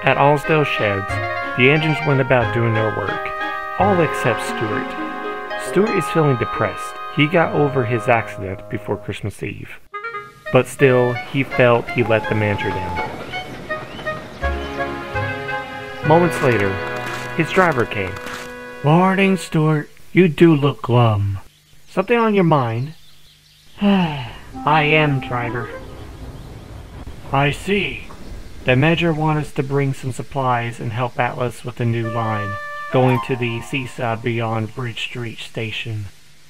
At Allsdale Sheds, the engines went about doing their work, all except Stuart. Stuart is feeling depressed. He got over his accident before Christmas Eve. But still, he felt he let the manager down. Moments later, his driver came. Morning, Stuart. You do look glum. Something on your mind? I am, driver. I see. The manager wants us to bring some supplies and help Atlas with the new line, going to the seaside beyond Bridge Street station.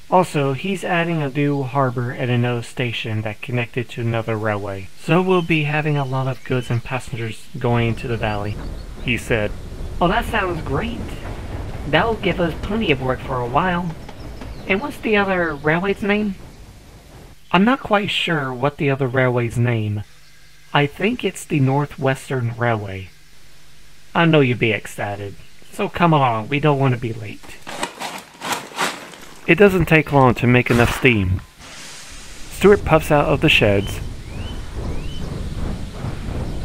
Also, he's adding a new harbor at another station that connected to another railway, so we'll be having a lot of goods and passengers going into the valley, he said. Oh, that sounds great. That'll give us plenty of work for a while. And what's the other railway's name? I'm not quite sure what the other railway's name. I think it's the Northwestern Railway. I know you'll be excited, so come along, we don't want to be late. It doesn't take long to make enough steam. Stuart puffs out of the sheds,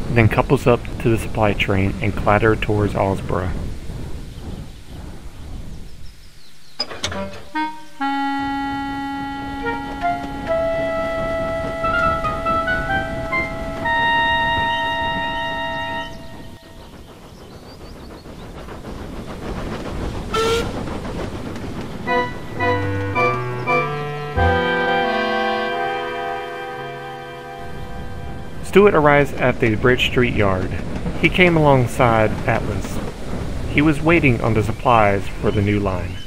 then couples up to the supply train and clatters towards Arlesburgh. Stuart arrives at the Bridge Street yard. He came alongside Atlas. He was waiting on the supplies for the new line.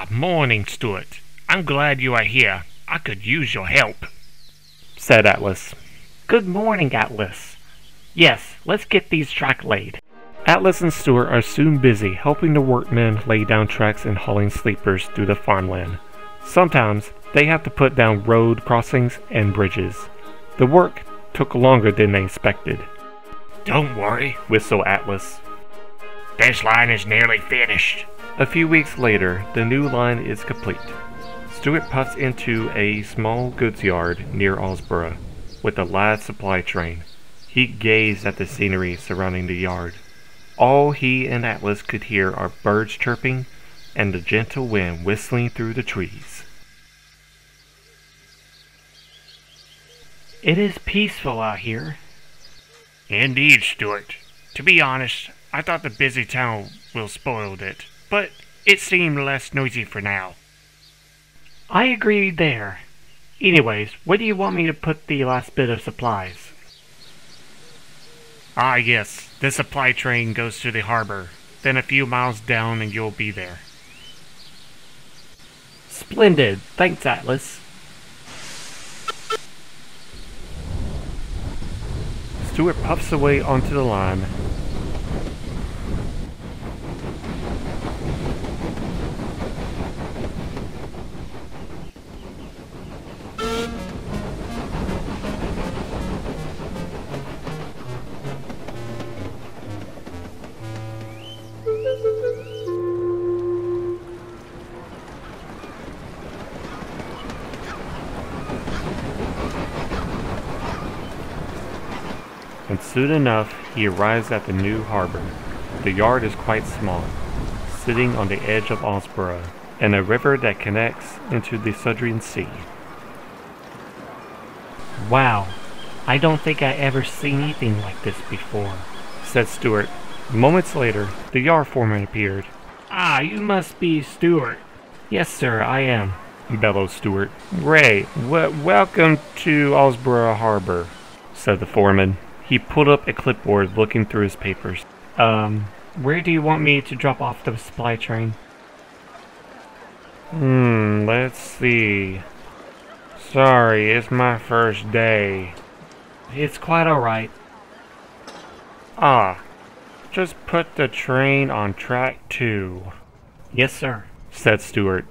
Morning, Stuart. I'm glad you are here. I could use your help, said Atlas. Good morning, Atlas. Yes, let's get these tracks laid. Atlas and Stuart are soon busy helping the workmen lay down tracks and hauling sleepers through the farmland. Sometimes they have to put down road crossings and bridges. The work took longer than they expected. Don't worry, whistled Atlas. This line is nearly finished. A few weeks later, the new line is complete. Stuart puffs into a small goods yard near Arlesburgh with a last supply train. He gazed at the scenery surrounding the yard. All he and Atlas could hear are birds chirping and the gentle wind whistling through the trees. It is peaceful out here. Indeed, Stuart. To be honest, I thought the busy town will spoiled it, but it seemed less noisy for now. I agree there. Anyways, where do you want me to put the last bit of supplies? Yes, the supply train goes to the harbor. Then a few miles down and you'll be there. Splendid. Thanks, Atlas. Stuart puffs away onto the line. And soon enough, he arrives at the new harbor. The yard is quite small, sitting on the edge of Arlesburgh, and a river that connects into the Sodor Sea. Wow, I don't think I ever seen anything like this before, said Stuart. Moments later, the yard foreman appeared. You must be Stuart. Yes, sir, I am. bellowed Stuart. "Ray, welcome to Arlesburgh Harbor," said the foreman. He pulled up a clipboard looking through his papers. Where do you want me to drop off the supply train? Let's see. Sorry, it's my first day. It's quite alright. Just put the train on track 2. Yes, sir, said Stuart.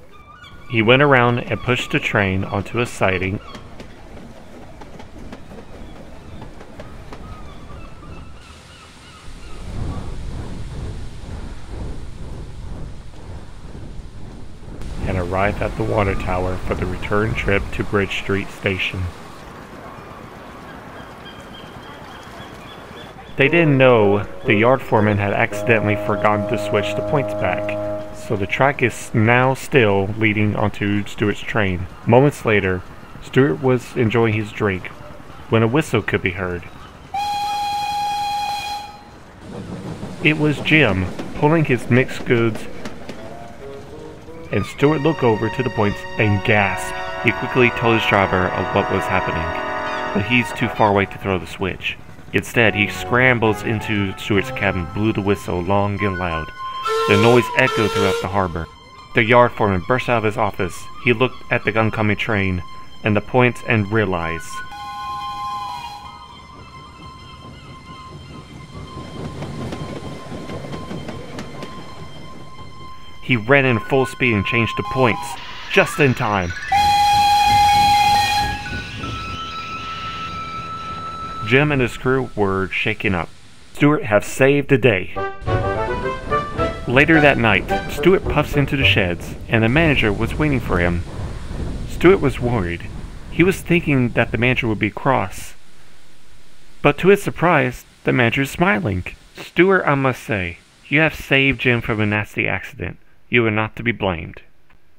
He went around and pushed the train onto a siding. And arrived at the water tower for the return trip to Bridge Street Station. They didn't know the yard foreman had accidentally forgotten to switch the points back, so the track is now still leading onto Stuart's train. Moments later, Stuart was enjoying his drink when a whistle could be heard. It was Jim pulling his mixed goods, and Stuart looked over to the points and gasped. He quickly told his driver of what was happening, but he's too far away to throw the switch. Instead, he scrambles into Stuart's cabin, blew the whistle long and loud. The noise echoed throughout the harbor. The yard foreman burst out of his office. He looked at the oncoming train and the points and realized. He ran in full speed and changed to points, just in time. Jim and his crew were shaken up. Stuart had saved the day. Later that night, Stuart puffs into the sheds, and the manager was waiting for him. Stuart was worried. He was thinking that the manager would be cross. But to his surprise, the manager is smiling. "Stuart, I must say, you have saved Jim from a nasty accident. You are not to be blamed.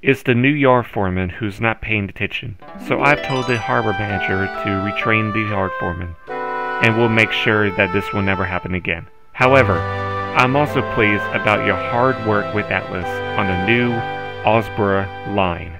It's the new yard foreman who's not paying attention. So I've told the harbor manager to retrain the yard foreman, and we'll make sure that this will never happen again. However, I'm also pleased about your hard work with Atlas on the new Arlesburgh Line."